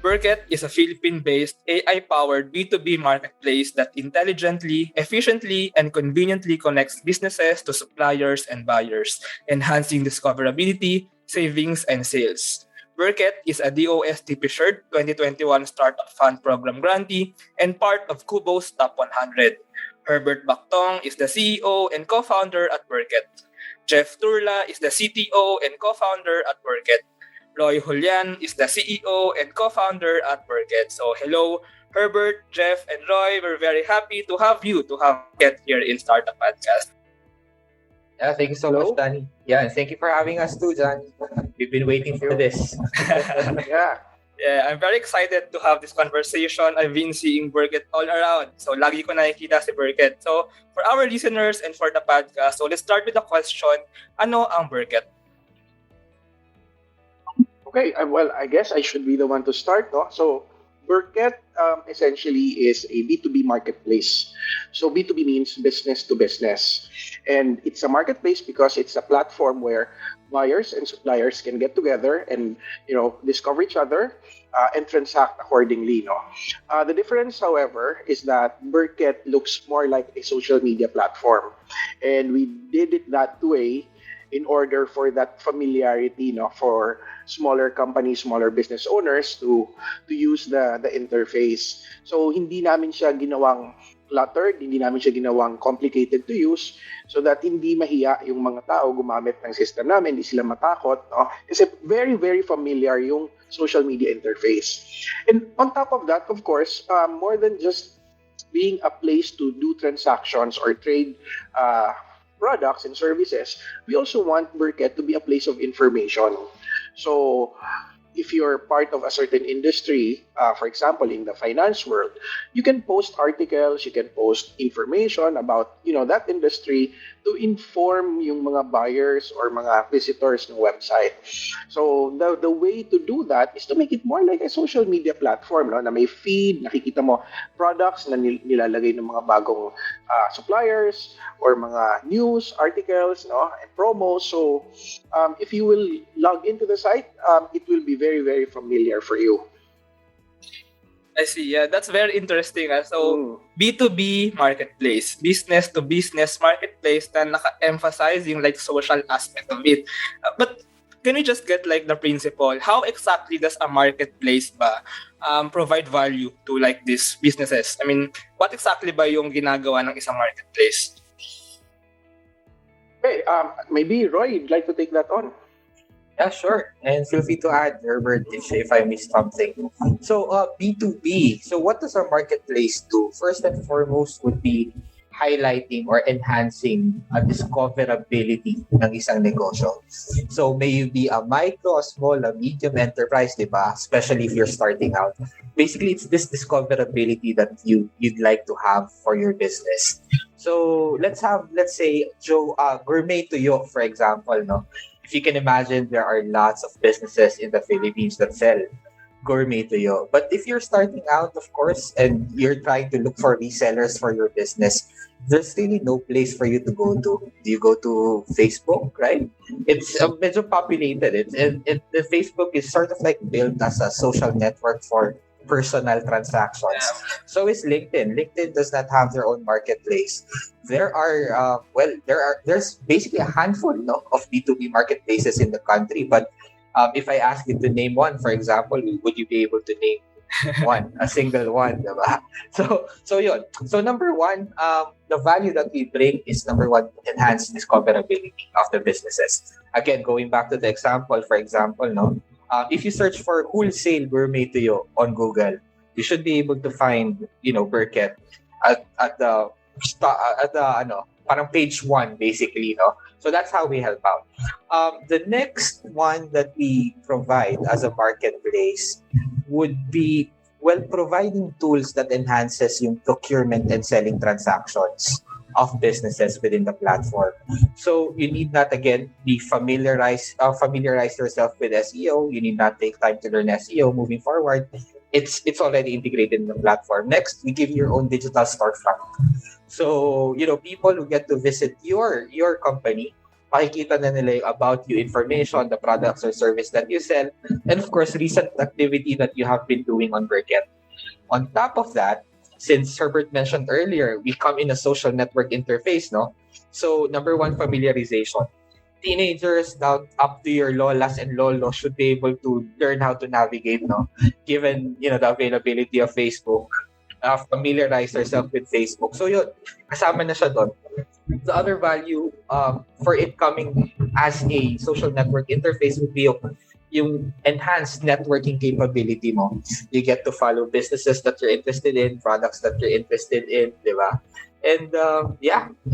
Burket is a Philippine-based AI-powered B2B marketplace that intelligently, efficiently, and conveniently connects businesses to suppliers and buyers, enhancing discoverability, savings, and sales. Burket is a DOST PCIEERD 2021 Startup Fund Program grantee and part of Kubo's Top 100. Herbert Bactong is the CEO and co-founder at Burket. Jeff Turla is the CTO and co-founder at Burket. Roy Julian is the CEO and co-founder at Burket. So hello, Herbert, Jeff, and Roy. We're very happy to have you to have get here in Startup Podcast. Yeah, thank you so Hello? much, Danny. Yeah, and thank you for having us too, John. We've been waiting for this. Yeah. Yeah, I'm very excited to have this conversation. I've been seeing Burket all around. So lagi ko nakikita si Burket. So for our listeners and for the podcast, so let's start with the question, ano ang Burket? Okay, well, I guess I should be the one to start, no? So, Burket essentially is a B2B marketplace. So, B2B means business to business. And it's a marketplace because it's a platform where buyers and suppliers can get together and, discover each other and transact accordingly, no? The difference, however, is that Burket looks more like a social media platform. And we did it that way in order for that familiarity, for smaller companies, smaller business owners to use the interface. So hindi namin siya ginawang cluttered, hindi namin siya ginawang complicated to use so that hindi mahiya yung mga tao gumamit ng system namin, hindi sila matakot, no? Kasi very, very familiar yung social media interface. And on top of that, of course, more than just being a place to do transactions or trade products and services, we also want Burket to be a place of information. So, if you're part of a certain industry, for example, in the finance world, you can post articles, you can post information about, that industry to inform yung mga buyers or mga visitors ng website. So, the way to do that is to make it more like a social media platform, no? Na may feed, nakikita mo products na nilalagay ng mga bagong suppliers or mga news, articles, no? And promos. So, if you will log into the site, it will be very, very familiar for you. I see. Yeah, that's very interesting. So, B2B marketplace, business to business marketplace na naka-emphasize yung like social aspect of it. But can we just get like the principle? How exactly does a marketplace ba provide value to like these businesses? I mean, what exactly ba yung ginagawa ng isang marketplace? Okay, maybe Roy, you'd like to take that on. Yeah, sure. And feel free to add, Herbert, if I missed something. So, B2B. So, what does our marketplace do? First and foremost would be highlighting or enhancing a discoverability ng isang negosyo. So, may you be a micro, a small, a medium enterprise, di ba? Especially if you're starting out. Basically, it's this discoverability that you'd like to have for your business. So, let's say, Gourmet Tuyo, for example, no? If you can imagine, there are lots of businesses in the Philippines that sell gourmet tuyo. But if you're starting out, of course, and you're trying to look for resellers for your business, there's really no place for you to go to. Do you go to Facebook, right? It's medyo populated. The Facebook is sort of like built as a social network for personal transactions. Yeah. So is LinkedIn. LinkedIn does not have their own marketplace. There's basically a handful of B2B marketplaces in the country. But if I ask you to name one, for example, would you be able to name one, a single one? Diba? So yun. So number one, the value that we bring is number one, enhance discoverability of the businesses. Again, going back to the example, for example, if you search for wholesale gourmet tuyo on Google, you should be able to find, Burket at the parang page 1 basically, So that's how we help out. The next one that we provide as a marketplace would be providing tools that enhances yung procurement and selling transactions of businesses within the platform. So you need not again be familiarize yourself with SEO. You need not take time to learn SEO moving forward. It's already integrated in the platform. Next, we give you your own digital storefront. So people who get to visit your company makikita na nila yung about you information, the products or service that you sell, and of course, recent activity that you have been doing on Burket. On top of that, since Herbert mentioned earlier, we come in a social network interface, no? So, number one, familiarization. Teenagers down up to your lolas and lolos should be able to learn how to navigate, no? Given, the availability of Facebook, familiarize yourself with Facebook. So yun, kasama na siya doon. The other value for it coming as a social network interface would be yung enhanced networking capability mo. You get to follow businesses that you're interested in, products that you're interested in, di ba? And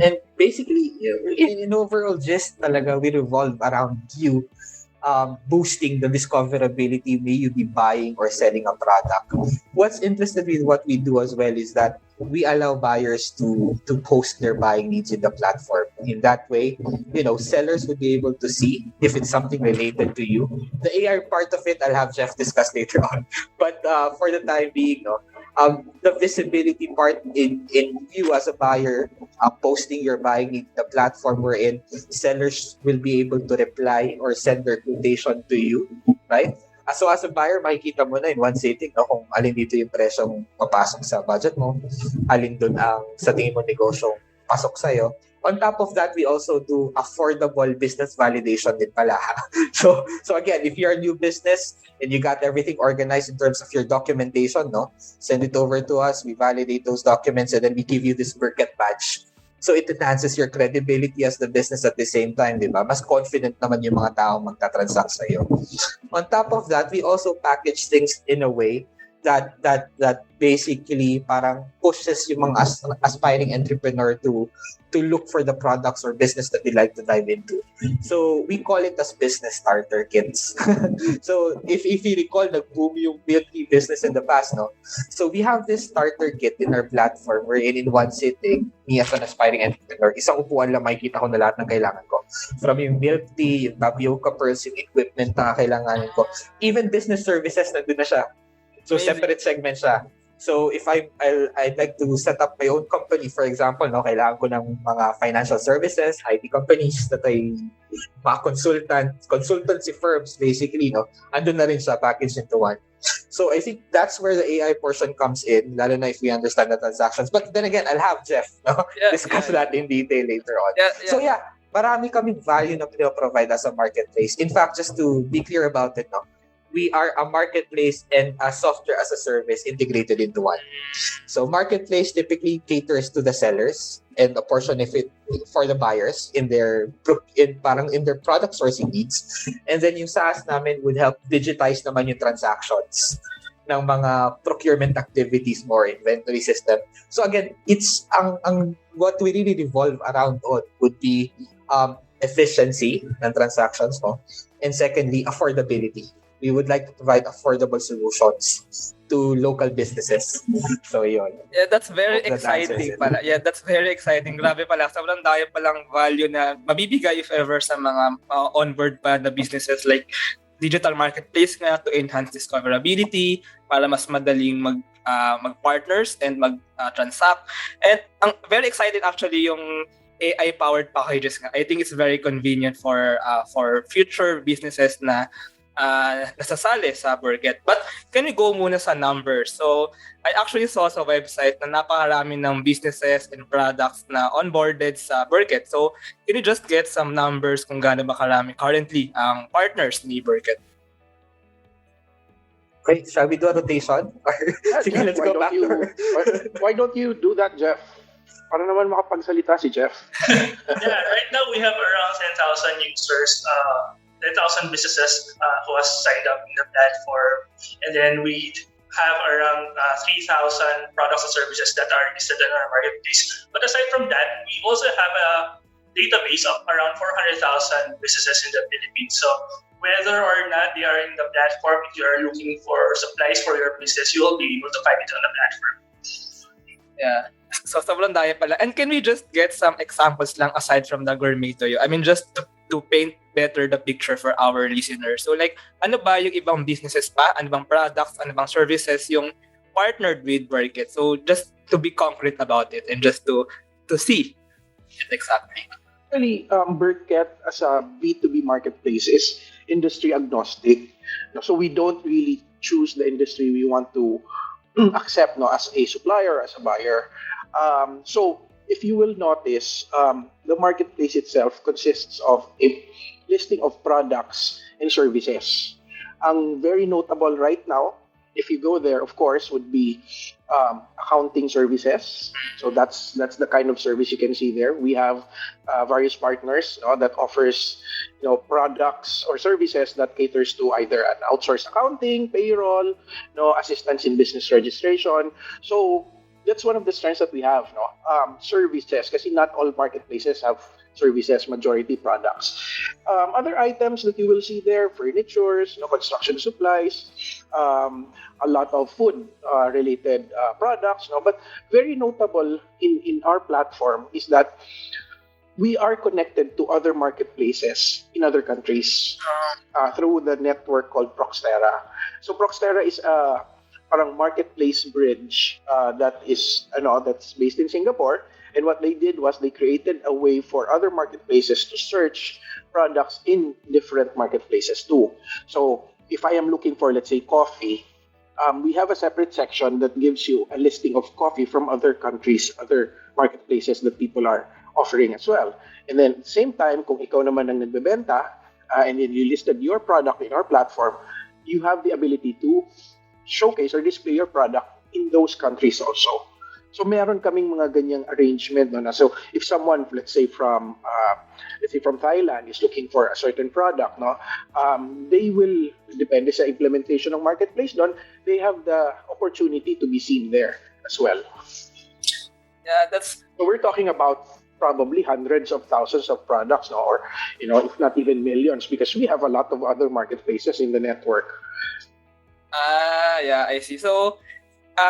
and basically, in overall gist talaga, we revolve around you boosting the discoverability, may you be buying or selling a product. What's interesting with what we do as well is that we allow buyers to post their buying needs in the platform. In that way, sellers would be able to see if it's something related to you. The AI part of it, I'll have Jeff discuss later on. But for the time being, the visibility part in you as a buyer, posting your buying in the platform wherein sellers will be able to reply or send their quotation to you, right? So as a buyer, makikita mo na in one sitting kung alin dito yung presyong papasok sa budget mo, alin dun ang sa tingin mo negosyong pasok sa'yo. On top of that, we also do affordable business validation din pala. So again, if you're a new business and you got everything organized in terms of your documentation, send it over to us. We validate those documents and then we give you this Burket badge. So it enhances your credibility as the business at the same time, di ba? Mas confident naman yung mga taong magta-transact sa'yo. On top of that, we also package things in a way that basically parang pushes yung mga aspiring entrepreneur to look for the products or business that they like to dive into. So we call it as business starter kits. So if you recall, nag-boom yung B2B business in the past, So we have this starter kit in our platform wherein in one sitting, me as an aspiring entrepreneur, isang upuan lang makikita ko na lahat ng kailangan ko. From yung milk tea, yung tapioca pearls, yung equipment na kailanganin ko. Even business services, nandun na siya. So separate segment siya. So if I'd like to set up my own company, for example, kailangan ko ng mga financial services, IT companies that mga consultancy firms, basically, andun na rin siya packaged into one. So I think that's where the AI portion comes in, lalo na if we understand the transactions. But then again, I'll have Jeff discuss that in detail later on. So marami kaming value na provide as a marketplace. In fact, just to be clear about it, we are a marketplace and a software as a service integrated into one. So marketplace typically caters to the sellers and a portion of it for the buyers in their product sourcing needs. And then yung SaaS namin would help digitize naman yung transactions ng mga procurement activities more inventory system. So again, it's ang what we really revolve around on would be efficiency ng transactions, and secondly, affordability. We would like to provide affordable solutions to local businesses. So, yun. Yeah, that's very exciting pala. Yeah, that's very exciting. Grabe pala. Sobrang dami palang value na mabibigay if ever sa mga onboard pa na businesses like digital marketplace nga to enhance discoverability para mas madaling mag-partners and mag-transact. And ang very excited actually yung AI-powered packages nga. I think it's very convenient for future businesses na nasasali sa Burket. But can we go muna sa numbers? So, I actually saw sa website na napakarami ng businesses and products na onboarded sa Burket. So, can you just get some numbers kung gaano ba karami currently ang partners ni Burket? Okay, shall we do a rotation? Sige, let's go back. Why don't you do that, Jeff? Para naman makapagsalita si Jeff. Yeah, right now we have around 10,000 users, 10,000 businesses who has signed up in the platform, and then we have around 3,000 products and services that are listed in our marketplace. But aside from that, we also have a database of around 400,000 businesses in the Philippines. So whether or not they are in the platform, if you are looking for supplies for your business, you will be able to find it on the platform. Yeah. So sobrang daya pala. And can we just get some examples lang aside from the gourmet to you? I mean, just to paint better the picture for our listeners. So like, ano ba yung ibang businesses pa? Ano bang products? Ano bang services yung partnered with Burket? So just to be concrete about it and just to see it exactly. Really, Burket as a B2B marketplace is industry agnostic. So we don't really choose the industry we want to accept, no, as a supplier, as a buyer. So if you will notice, the marketplace itself consists of a listing of products and services. Ang very notable right now, if you go there, of course, would be accounting services. So that's the kind of service you can see there. We have various partners, that offers products or services that caters to either an outsourced accounting, payroll, assistance in business registration. So that's one of the strengths that we have, services, kasi not all marketplaces have services, majority products. Other items that you will see there, furnitures, construction supplies, a lot of food related products. But very notable in our platform is that we are connected to other marketplaces in other countries through the network called Proxtera. So Proxtera is a parang marketplace bridge that's based in Singapore. And what they did was they created a way for other marketplaces to search products in different marketplaces too. So if I am looking for, let's say, coffee, we have a separate section that gives you a listing of coffee from other countries, other marketplaces that people are offering as well. And then at the same time, kung ikaw naman ang nagbebenta, and then you listed your product in our platform, you have the ability to showcase or display your product in those countries also. So meron kaming mga ganyang arrangement, no, na so if someone, let's say from Thailand is looking for a certain product, they will, depende sa implementation ng marketplace doon, they have the opportunity to be seen there as well. Yeah, so we're talking about probably hundreds of thousands of products, or if not even millions, because we have a lot of other marketplaces in the network. Yeah, I see. So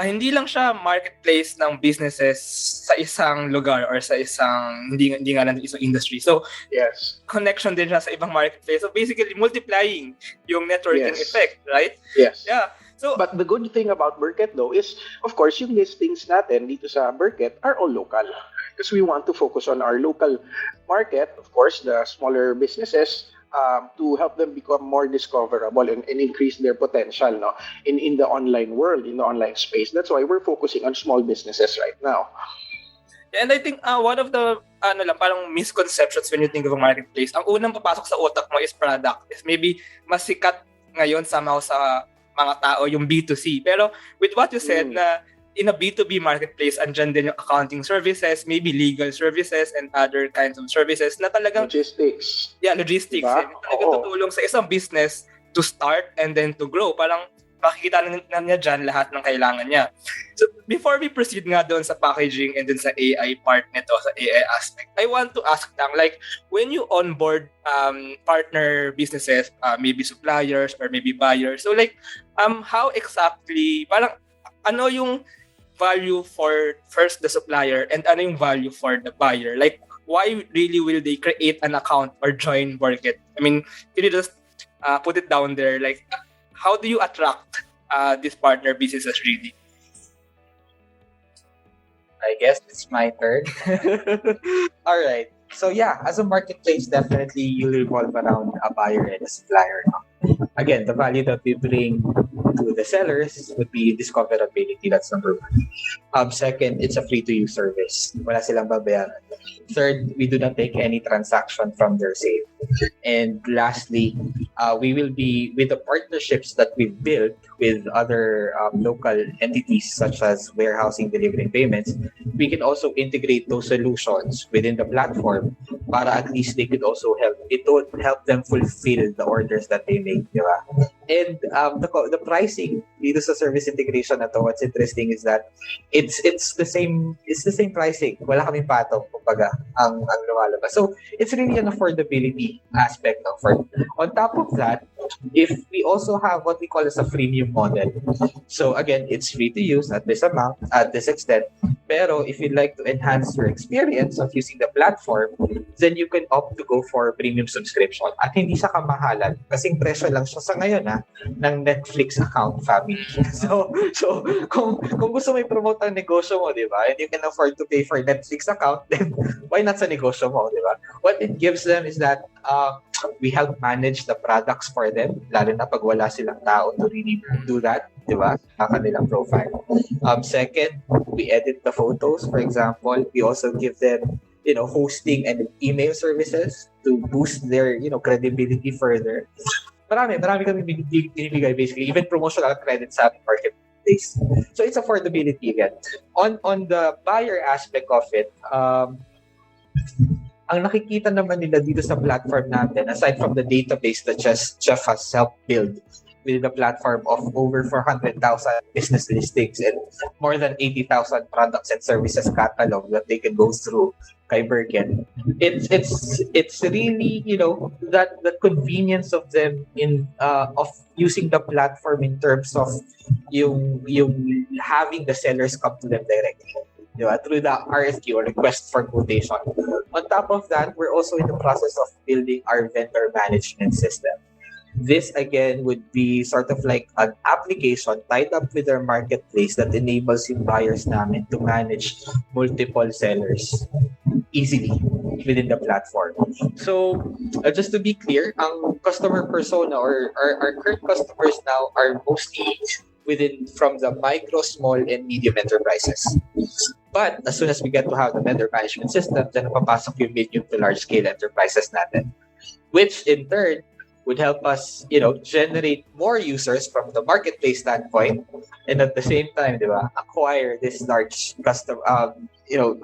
hindi lang siya marketplace ng businesses sa isang lugar or sa isang hindi nga lang isang industry. So yes, connection din siya sa ibang marketplace. So basically multiplying yung networking effect, right? Yes. Yeah. So but the good thing about Burket though is, of course, yung listings natin dito sa Burket are all local. Because we want to focus on our local market, of course, the smaller businesses, to help them become more discoverable and increase their potential, in the online world, in the online space. That's why we're focusing on small businesses right now. And I think one of the parang misconceptions when you think of a marketplace, ang unang papasok sa utak mo is product. Is maybe mas sikat ngayon somehow sa mga tao yung B2C. Pero with what you said na in a B2B marketplace, andyan din yung accounting services, maybe legal services, and other kinds of services na talagang logistics. Yeah, logistics. Diba? Talagang tutulong sa isang business to start and then to grow. Parang makikita na niya dyan lahat ng kailangan niya. So before we proceed nga doon sa packaging and then sa AI part nito, sa AI aspect, I want to ask lang, like, when you onboard partner businesses, maybe suppliers or maybe buyers, so like, how exactly, parang ano yung value for first the supplier and ano yung value for the buyer? Like, why really will they create an account or join Burket? I mean, can you just put it down there? Like, how do you attract these partner businesses really? I guess it's my turn. All right. So yeah, as a marketplace, definitely you revolve around a buyer and a supplier. Again, the value that we bring to the sellers would be discoverability. That's number one. Second, it's a free-to-use service. Wala silang babayaran. Third, we do not take any transaction from their sale. And lastly, we will be, with the partnerships that we've built with other local entities such as warehousing, delivery, and payments, we can also integrate those solutions within the platform para at least they could also help them fulfill the orders that they make, di ba? And the pricing dito sa service integration na to, what's interesting is that it's the same pricing. Wala kaming patong kumbaga ang lumalabas. So it's really an affordability aspect of it. On top of that, if we also have what we call as a freemium model. So again, it's free to use at this amount, at this extent, Pero if you'd like to enhance your experience of using the platform, then you can opt to go for premium subscription. At hindi siya kamahalan. Kasing presyo lang siya sa ngayon ng Netflix account family. So kung gusto mo i-promote ang negosyo mo, di ba? And you can afford to pay for Netflix account, then why not sa negosyo mo, di ba? What it gives them is that we help manage the products for them, lalo na pag wala silang tao to really do that, di ba? Sa kanilang profile. Second, we edit the photos, for example. We also give them, hosting and email services to boost their, credibility further. Marami kami binibigay basically, even promotional credit sa ating marketplace. So it's affordability again. On the buyer aspect of it, ang nakikita naman nila dito sa platform natin, aside from the database that Jeff has helped build with the platform of over 400,000 business listings and more than 80,000 products and services catalog that they can go through kay Burket. It's really, that the convenience of them of using the platform in terms of yung having the sellers come to them directly. Through the RFQ or request for quotation. On top of that, we're also in the process of building our vendor management system. This again would be sort of like an application tied up with our marketplace that enables yung buyers namin to manage multiple sellers easily within the platform. So, just to be clear, ang customer persona or our current customers now are mostly from the micro, small, and medium enterprises. But as soon as we get to have the vendor management system, then papasok yung medium to large scale enterprises natin, which in turn would help us, generate more users from the marketplace standpoint, and at the same time, acquire this large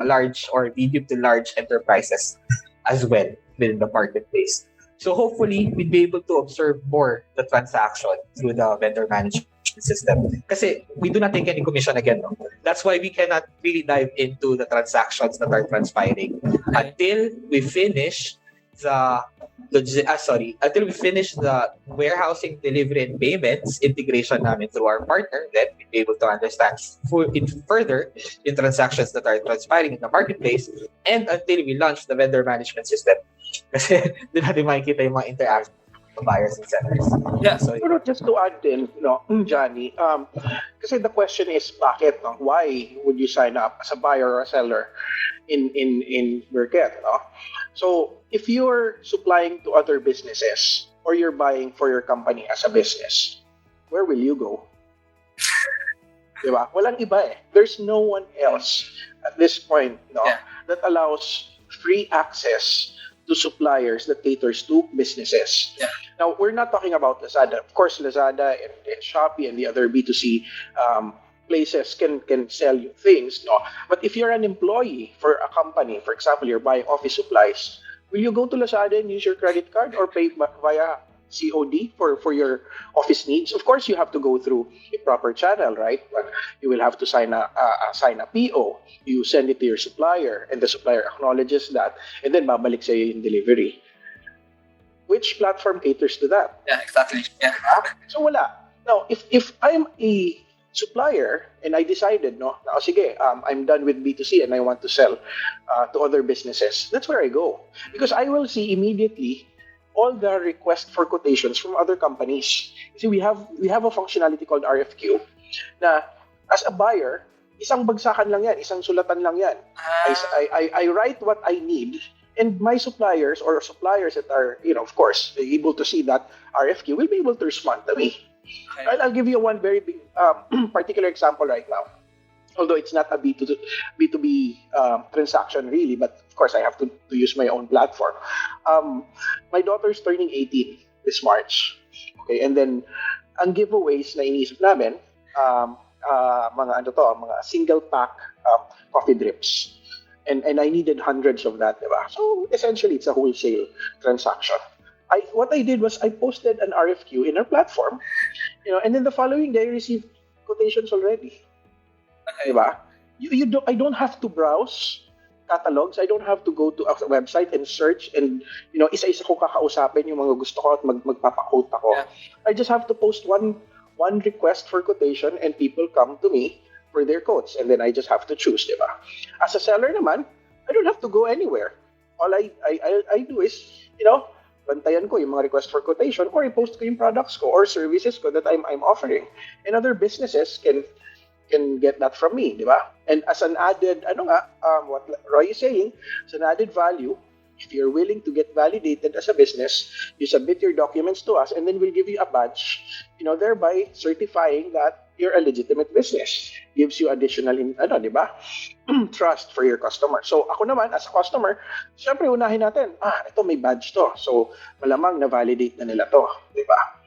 large or medium to large enterprises as well within the marketplace. So hopefully, we'd be able to observe more the transaction through the vendor management system. Kasi we do not take any commission again. No? That's why we cannot really dive into the transactions that are transpiring until we finish until we finish the warehousing, delivery, and payments integration namin through our partner. Then we'll be able to understand further in transactions that are transpiring in the marketplace, and until we launch the vendor management system. Kasi doon natin makikita yung mga interaction of buyers and sellers. Yeah. So just to add in, Johnny, kasi the question is bakit, why would you sign up as a buyer or a seller in Burket, So if you're supplying to other businesses or you're buying for your company as a business, where will you go? Diba? Walang iba eh. There's no one else at this point that allows free access to suppliers that caters to businesses. Yeah. Now, we're not talking about Lazada. Of course, Lazada and Shopee and the other B2C places can sell you things. But if you're an employee for a company, for example, you're buying office supplies, will you go to Lazada and use your credit card or pay via COD for your office needs? Of course, you have to go through a proper channel, right? But you will have to sign a PO. You send it to your supplier, and the supplier acknowledges that, and then babalik sa iyo yung delivery. Which platform caters to that? Yeah, exactly. Yeah. So wala. Now, if I'm a supplier and I decided, sige, I'm done with B2C and I want to sell to other businesses, that's where I go. Because I will see immediately all the requests for quotations from other companies. See, we have a functionality called RFQ na as a buyer, isang bagsakan lang yan, isang sulatan lang yan. I write what I need, and my suppliers or suppliers that are, of course, able to see that RFQ will be able to respond to me. Okay. I'll give you one very big particular example right now. Although it's not a B2B transaction really, but of course I have to use my own platform. My daughter's turning 18 this March. Okay, and then ang giveaways na iniisip namin, mga single pack coffee drips. And I needed hundreds of that, diba? So essentially it's a wholesale transaction. What I did was I posted an RFQ in our platform, and then the following day I received quotations already. Diba? I don't have to browse catalogs. I don't have to go to a website and search and isa-isa ko kakausapin yung mga gusto ko at magpapa-quote ako. Yeah. I just have to post one request for quotation and people come to me for their quotes, and then I just have to choose, di ba? As a seller naman, I don't have to go anywhere. All I do is, bantayan ko yung mga request for quotation, or i-post ko yung products ko or services ko that I'm offering. And other businesses can get that from me, di ba? And as an added, what Roy is saying, as an added value, if you're willing to get validated as a business, you submit your documents to us, and then we'll give you a badge, thereby certifying that you're a legitimate business. Gives you additional, di ba? Trust for your customer. So ako naman, as a customer, syempre unahin natin, ito may badge to. So malamang na-validate na nila to, di ba?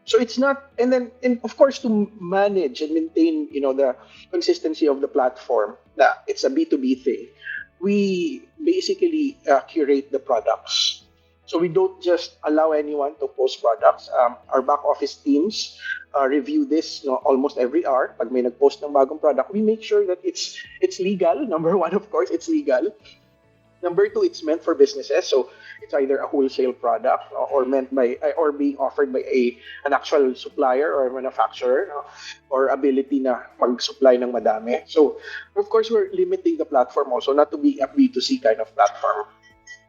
So it's not, and of course, to manage and maintain, the consistency of the platform, that it's a B2B thing, we basically curate the products. So we don't just allow anyone to post products. Our back office teams review this almost every hour. Pag may nag-post ng bagong product, we make sure that it's legal. Number one, of course, it's legal. Number two, it's meant for businesses. So it's either a wholesale product or meant by or being offered by an actual supplier or manufacturer, or ability na mag-supply ng madami. So of course, we're limiting the platform also not to be a B2C kind of platform.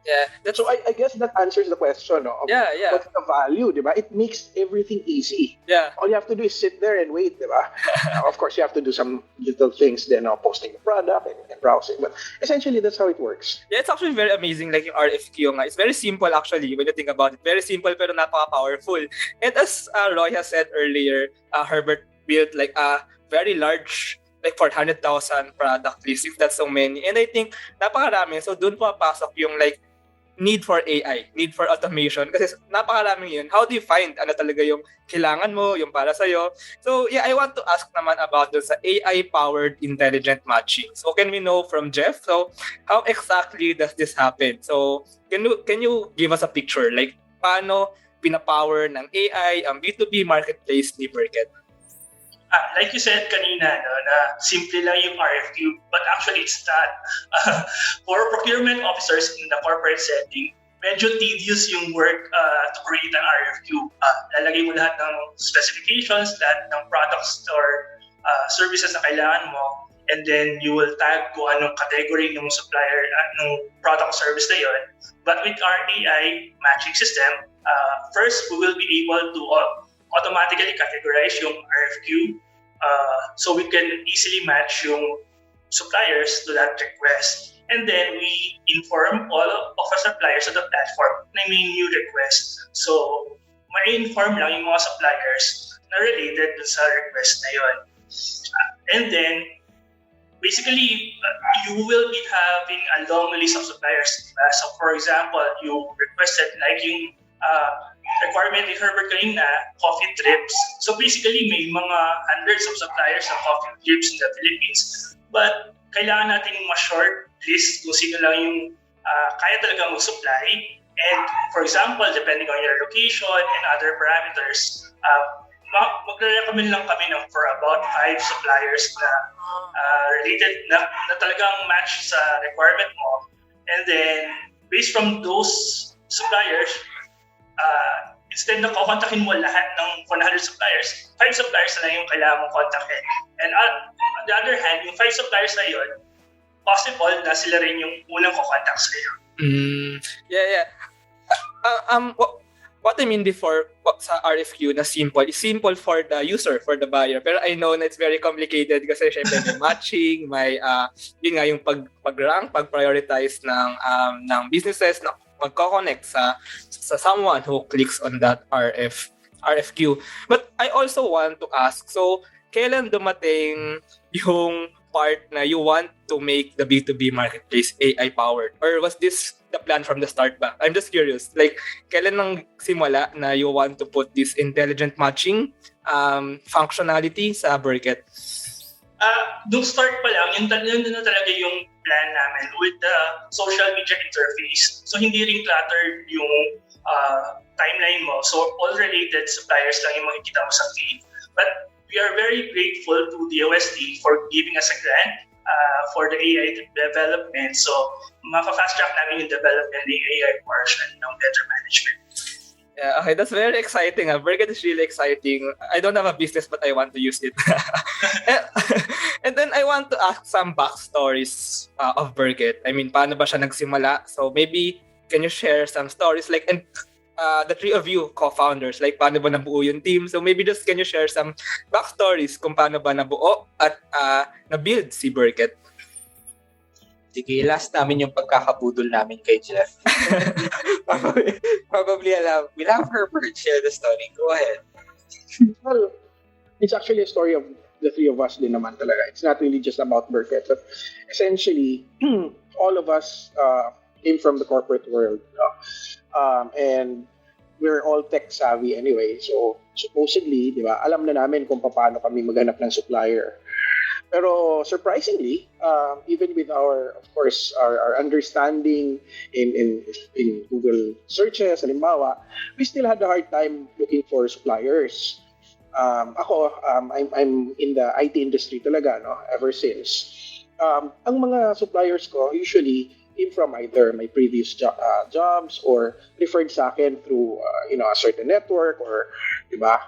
Yeah. So I guess that answers the question of what's the value, diba? It makes everything easy. Yeah. All you have to do is sit there and wait, diba? Of course, you have to do some little things then, posting the product and browsing. But essentially, that's how it works. Yeah, it's actually very amazing, like yung RFQ nga. It's very simple actually when you think about it. Very simple pero napaka-powerful. And as Roy has said earlier, Herbert built like a very large, like 400,000 product list, if that's so many. And I think napakarami. So doon papasok yung like need for AI, need for automation. Kasi napakaraming yun. How do you find ano talaga yung kailangan mo, yung para sa'yo? So yeah, I want to ask naman about dun sa AI-powered intelligent matching. So can we know from Jeff? So how exactly does this happen? So can you give us a picture? Like paano pinapower ng AI ang B2B marketplace ni Burket? Like you said kanina, na simple lang yung RFQ, but actually it's not. For procurement officers in the corporate setting, medyo tedious yung work to create an RFQ. Lalagay mo lahat ng specifications, lahat ng products or services na kailangan mo, and then you will tag kung anong category ng supplier, ng product service na yun. But with our AI matching system, first we will be able to automatically categorize yung RFQ, so we can easily match yung suppliers to that request. And then we inform all of our suppliers on the platform na may new request. So, ma-inform lang yung mga suppliers na related dun sa request na yun. And then, basically, you will be having a long list of suppliers. So, for example, you requested like yung requirement ni Herbert kanina, coffee trips. So basically, may mga hundreds of suppliers ng coffee trips in the Philippines. But kailangan natin ma-short list kung sino lang yung kaya talaga mag-supply. And for example, depending on your location and other parameters, magre-recommend lang kami for about 5 suppliers na related na talagang match sa requirement mo. And then, based from those suppliers, instead na kukontakin mo lahat ng 100 suppliers, 5 suppliers na lang yung kailangan mong kontakin. And on the other hand, yung 5 suppliers na yun, possible na sila rin yung unang kukontak sa'yo. Yeah. What I mean before sa RFQ na simple, is simple for the user, for the buyer. Pero I know na it's very complicated kasi syempre may matching, may yun nga yung pag-rank, pag-prioritize ng businesses na magko-connect sa someone who clicks on that RFQ. But I also want to ask, so kailan dumating yung part na you want to make the B2B marketplace AI-powered? Or was this the plan from the start ba? I'm just curious. Like, kailan nang simula na you want to put this intelligent matching functionality sa Burket? Nung start pa lang, yun na talaga yung plan namin with the social media interface. So, hindi rin cluttered yung timeline mo. So, all related suppliers lang yung makikita mo sa feed. But we are very grateful to the DOST for giving us a grant for the AI development. So, mapa-fast track namin yung development ng AI portion ng better management. Yeah, okay, that's very exciting. Burket is really exciting. I don't have a business, but I want to use it. and, and then I want to ask some backstories of Burket. I mean, paano ba siya nagsimula? So maybe can you share some stories like and the three of you co-founders, like paano ba nabuo yung team? So maybe just can you share some backstories kung paano ba nabuo at na-build si Burket? Sige, last namin yung pagkakabudol namin kay Jeff. probably we'll have Herbert share the story. Go ahead. Well, it's actually a story of the three of us din naman talaga. It's not really just about Burket, but essentially, all of us came from the corporate world. And we're all tech savvy anyway. So, supposedly, di ba, alam na namin kung paano kami maghanap ng supplier. Pero surprisingly, even with our, of course, our understanding in Google searches, halimbawa, we still had a hard time looking for suppliers. I'm in the IT industry talaga, no, ever since. Ang mga suppliers ko usually came from either my previous jobs or referred sa akin through a certain network or, di ba,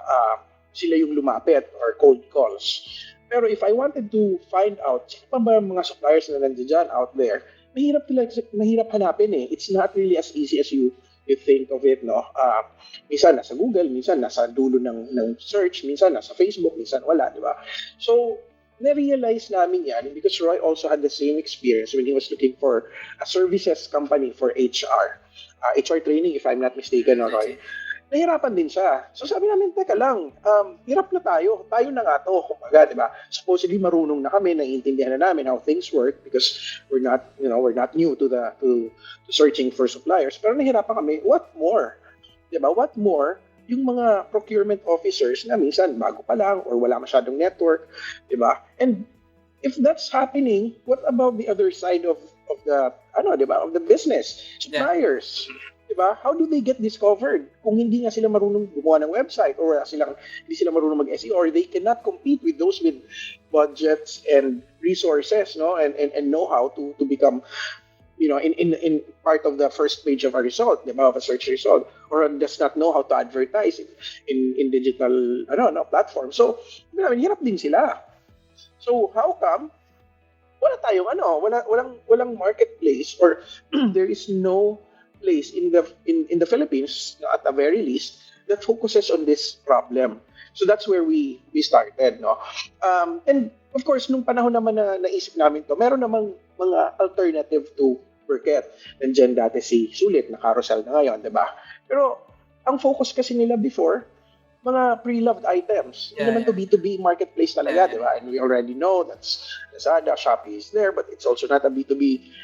sila yung lumapit or cold calls. Pero if I wanted to find out, sino pa ba mga suppliers na nandiyan out there, mahirap hanapin eh. It's not really as easy as you think of it, no? Minsan nasa Google, minsan nasa dulo ng search, minsan nasa Facebook, minsan wala, di ba? So, na-realize namin yan because Roy also had the same experience when he was looking for a services company for HR. HR training, if I'm not mistaken, no, Roy? Nahirapan din siya. So sabi namin, teka lang, hirap na tayo. Tayo na nga to, kumbaga, di ba? Supposedly marunong na kami, naiintindihan na namin how things work because we're not new to searching for suppliers. Pero nahirapan kami, what more? Di ba? What more? Yung mga procurement officers na minsan bago pa lang or wala masyadong network, di ba? And if that's happening, what about the other side of the of the business? Suppliers. Yeah. Diba? How do they get discovered kung hindi nga sila marunong gumawa ng website or hindi sila marunong mag-SEO or they cannot compete with those with budgets and resources, no, and know-how to become in part of the first page of a result, diba, of a search result, or does not know how to advertise in digital platform. So, hirap din sila. So, how come wala tayong walang marketplace or there is no place in the Philippines at the very least that focuses on this problem. So that's where we started, no. And of course nung panahon naman na naisip namin to, meron namang mga alternative to Burket. Nandiyan dati si Sulit na carousel na ngayon, 'di ba? Pero ang focus kasi nila before mga pre-loved items. Hindi naman to B2B marketplace talaga, di ba? And we already know that's Lazada, Shopee is there, but it's also not a B2B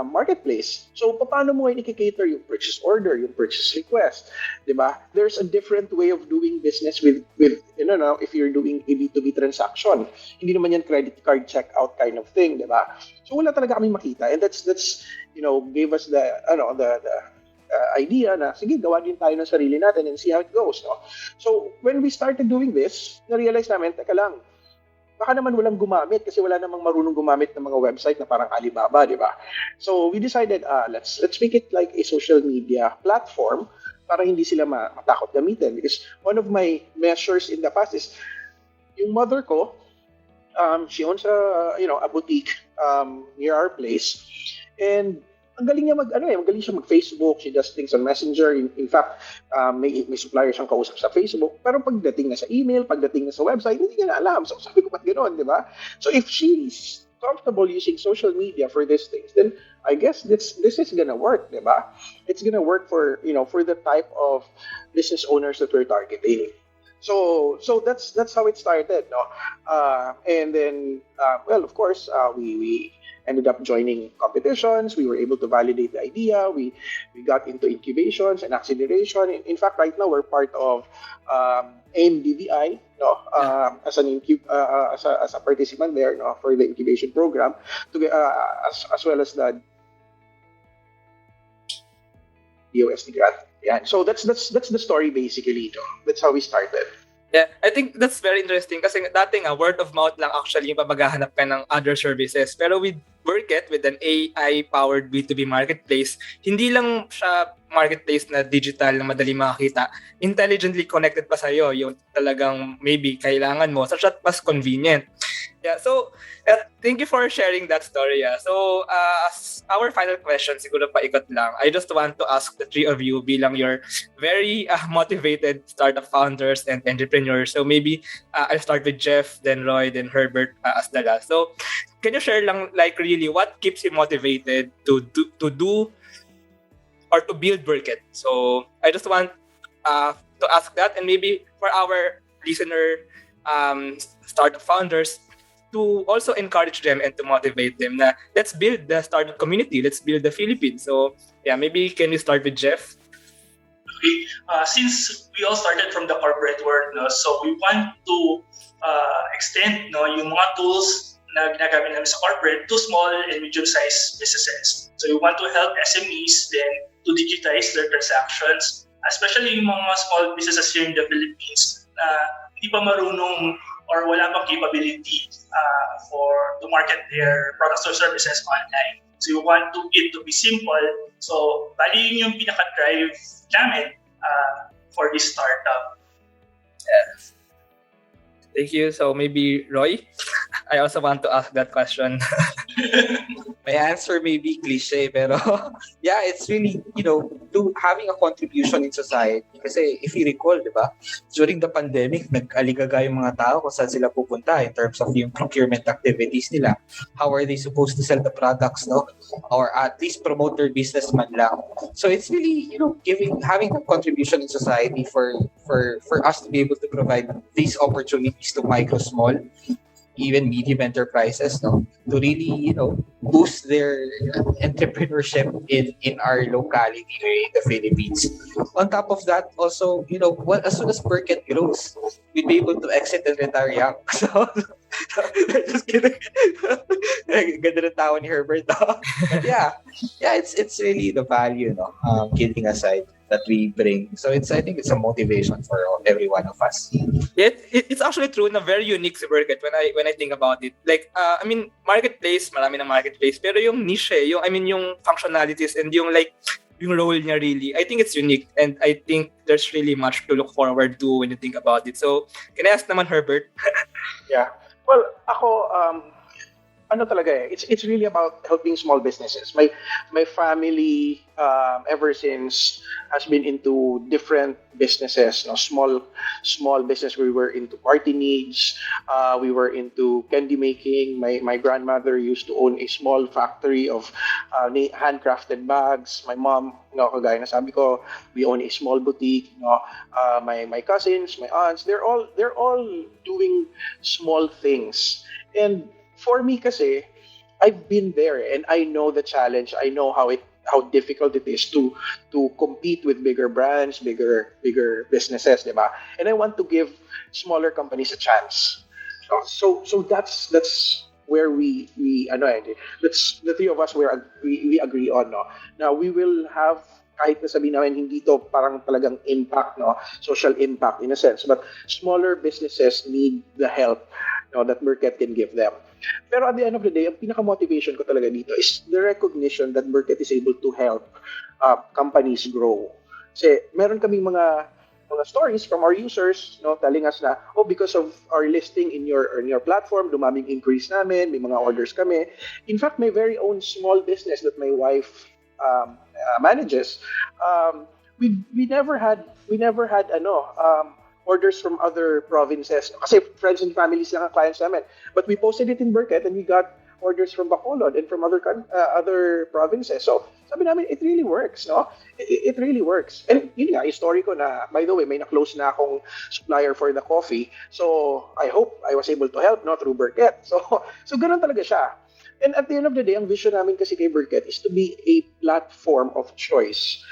marketplace. So, paano mo ngayon i-cater yung purchase order, yung purchase request, di ba? There's a different way of doing business with if you're doing a B2B transaction. Hindi naman yan credit card checkout kind of thing, di ba? So, wala talaga kami makita. And that's gave us the idea na, sige, gawa din tayo ng sarili natin and see how it goes. No? So, when we started doing this, na-realize namin, teka lang, baka naman walang gumamit kasi wala namang marunong gumamit ng mga website na parang Alibaba, di ba? So, we decided, let's make it like a social media platform para hindi sila matakot gamitin. Because one of my measures in the past is, yung mother ko, she owns a boutique near our place. And ang galing niya magaling siya mag-Facebook, she does things on Messenger. In fact, may supplier siyang kausap sa Facebook. Pero pagdating na sa email, pagdating na sa website, hindi niya na alam. So sabi ko, ba't gano'n, di ba? So if she's comfortable using social media for these things, then I guess this is gonna work, di ba? It's gonna work for the type of business owners that we're targeting. So that's how it started, no? And then, of course, we ended up joining competitions. We were able to validate the idea. We got into incubations and acceleration. In fact, right now we're part of AIM-DBI, no, as a participant there, no, for the incubation program, as well as the DOST grant. Yeah. So that's the story basically. No? That's how we started. Yeah, I think that's very interesting kasi dati nga word of mouth lang actually yung maghahanap ka ng other services. Pero with Burket, with an AI-powered B2B marketplace, hindi lang siya marketplace na digital na madali makakita. Intelligently connected pa sa'yo yung talagang maybe kailangan mo. So, siya mas convenient. Yeah, so thank you for sharing that story. Yeah. So, as our final question, siguro paikot lang. I just want to ask the three of you bilang your very motivated startup founders and entrepreneurs. So maybe I'll start with Jeff, then Roy, then Herbert as the last. So, can you share lang like really what keeps you motivated to do or to build Burket? So, I just want to ask that, and maybe for our listener startup founders, to also encourage them and to motivate them na let's build the startup community, let's build the Philippines. So yeah, maybe can we start with Jeff? Okay. Since we all started from the corporate world, no, so we want to extend no, yung mga tools na ginagamit namin sa corporate to small and medium-sized businesses. So we want to help SMEs then to digitize their transactions, especially yung mga small businesses here in the Philippines na hindi pa marunong or wala pang capability to market their products or services online. So we want it to be simple. So bali yun yung pinaka-drive namin for this startup. Yes. Thank you. So maybe Roy, I also want to ask that question. My answer may be cliche, pero yeah, it's really, having a contribution in society. Kasi if you recall, di ba, during the pandemic, nag-aligaga yung mga tao kung saan sila pupunta in terms of yung procurement activities nila. How are they supposed to sell the products, no? Or at least promote their business man lang. So it's really, having a contribution in society for us to be able to provide these opportunities to micro, small, even medium enterprises, no, to really, boost their entrepreneurship in our locality here in the Philippines. On top of that, also, as soon as Burket grows, we'll be able to exit and retire young. So, just kidding. Ganda ng tawa ni Herbert. No? But yeah, it's really the value, kidding aside, that we bring. So I think it's a motivation for every one of us. It's actually true na very unique si Burket when I think about it. Like, marketplace, marami ng marketplace, pero yung niche, yung functionalities and yung role niya really, I think it's unique, and I think there's really much to look forward to when you think about it. So, can I ask naman Herbert? Yeah. Well, ako, it's really about helping small businesses. My family ever since has been into different businesses, small business. We were into party needs, we were into candy making. My grandmother used to own a small factory of handcrafted bags. My mom, kagaya na sabi ko, we own a small boutique. My cousins, my aunts, they're all doing small things. And for me kasi, I've been there and I know the challenge. I know how difficult it is to compete with bigger brands, bigger businesses, diba? And I want to give smaller companies a chance. So that's where we that's the three of us where we agree on, no. Now we will have, kahit na sabihin namin hindi to parang talagang impact, no, social impact in a sense, but smaller businesses need the help, that Burket can give them. Pero at the end of the day, ang pinaka-motivation ko talaga dito is the recognition that Burket is able to help companies grow. Kasi meron kaming mga stories from our users, telling us na, because of our listing in your platform, dumaming increase namin, may mga orders kami. In fact, my very own small business that my wife manages, we never had orders from other provinces. Kasi friends and families lang ang clients namin. But we posted it in Burket and we got orders from Bacolod and from other provinces. So sabi namin, it really works, no? It really works. And yun nga, story ko na, by the way, may na-close na akong supplier for the coffee. So I hope I was able to help, through Burket. So ganun talaga siya. And at the end of the day, ang vision namin kasi kay Burket is to be a platform of choice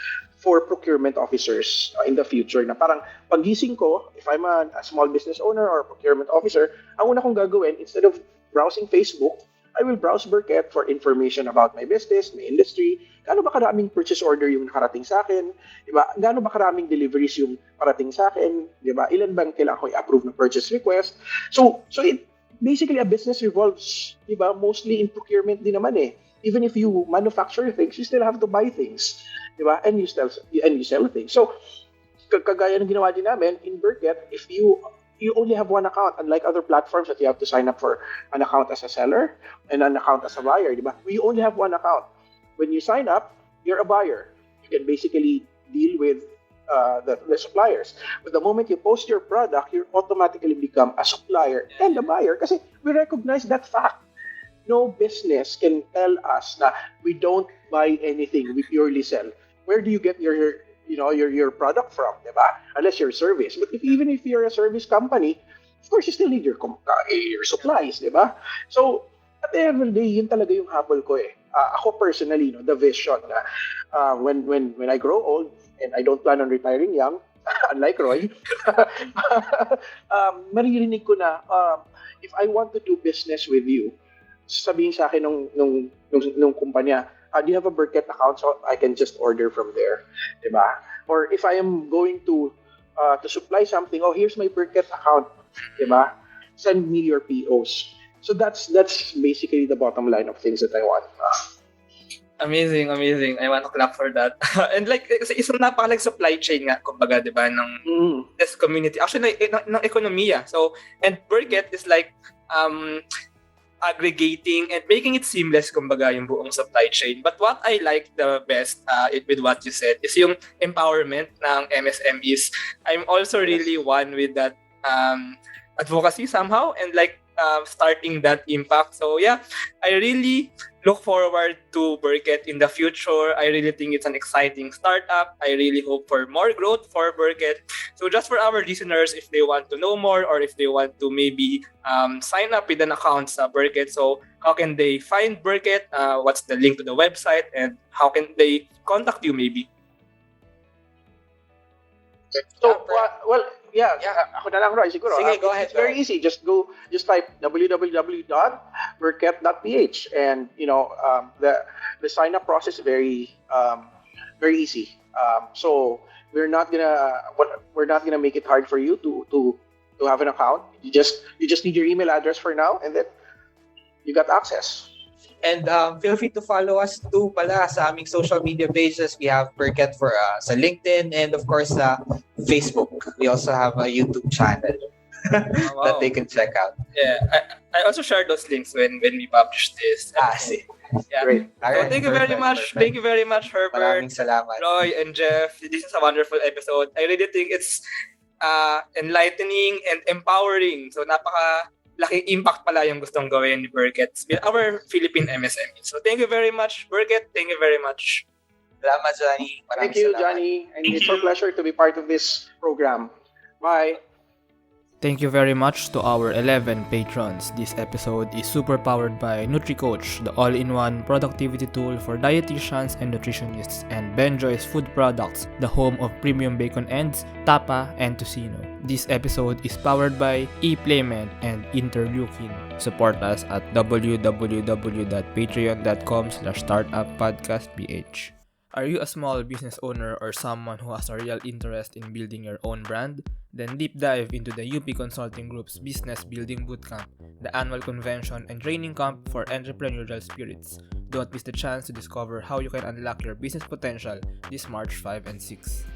for procurement officers in the future, na parang pagising ko, if I'm a small business owner or procurement officer, ang una kong gagawin, instead of browsing Facebook, I will browse Burket for information about my business, my industry, gaano ba karaming purchase order yung nakarating sa akin, di ba? Gaano ba karaming deliveries yung parating sa akin, di ba? Ilan bang kailangan ko i-approve na purchase request? So it basically a business revolves, di ba? Mostly in procurement din naman eh. Even if you manufacture things, you still have to buy things, di ba? And you sell things. So kagaya ng ginawa din namin in Burket, if you only have one account, unlike other platforms that you have to sign up for an account as a seller and an account as a buyer, di ba? We only have one account. When you sign up, you're a buyer. You can basically deal with the suppliers. But the moment you post your product, you automatically become a supplier and a buyer kasi we recognize that fact. No business can tell us na we don't buy anything, we purely sell. Where do you get your product from, diba? Unless you're a service. But even if you're a service company, of course, you still need your supplies, diba? So, at the end of the day, yun talaga yung habol ko eh. Ako personally, the vision na when I grow old, and I don't plan on retiring young, unlike Roy, maririnig ko na, if I want to do business with you, sabihin sa akin nung kumpanya, do you have a Burket account so I can just order from there, diba? Or if I am going to supply something, here's my Burket account, diba? Send me your POs. So that's basically the bottom line of things that I want. Amazing. I want to clap for that. And like, isang napakalag supply chain nga, kumbaga, di ba, ng this community. Actually, ng ekonomiya. So, and Burket is like, aggregating and making it seamless, kumbaga, yung buong supply chain. But what I like the best with what you said is yung empowerment ng MSMEs. I'm also really one with that advocacy somehow and like starting that impact. So yeah, I really look forward to Burket in the future. I really think it's an exciting startup. I really hope for more growth for Burket. So just for our listeners, if they want to know more or if they want to maybe sign up with an account sa Burket, so how can they find Burket? What's the link to the website? And how can they contact you maybe? So, ako na lang, Roy, siguro. Sige, go ahead. It's very easy. Just type www.burket.ph and, the sign-up process is very easy. So, we're not gonna make it hard for you to have an account. You just need your email address for now, and then you got access. And feel free to follow us too pala sa aming social media pages. We have Burket for sa LinkedIn and of course sa Facebook. We also have a YouTube channel that they can check out. Yeah, I also share those links when we publish this. See. Yeah. Great. So thank you very much. Perfect. Thank you very much, Herbert, Maraming salamat. Roy, and Jeff. This is a wonderful episode. I really think it's enlightening and empowering. So laking impact pala yung gustong gawin ni Burket with our Philippine MSME. So thank you very much, Burket. Thank you very much. Salamat, Johnny. Thank you, Johnny. And it's our pleasure to be part of this program. Bye. Thank you very much to our 11 patrons. This episode is super powered by NutriCoach, the all-in-one productivity tool for dietitians and nutritionists, and Benjoy's Food Products, the home of premium bacon ends, tapa, and tocino. This episode is powered by ePlayment and Interleukin. Support us at www.patreon.com/startuppodcastph. Are you a small business owner or someone who has a real interest in building your own brand? Then deep dive into the UP Consulting Group's Business Building Bootcamp, the annual convention and training camp for entrepreneurial spirits. Don't miss the chance to discover how you can unlock your business potential this March 5 and 6.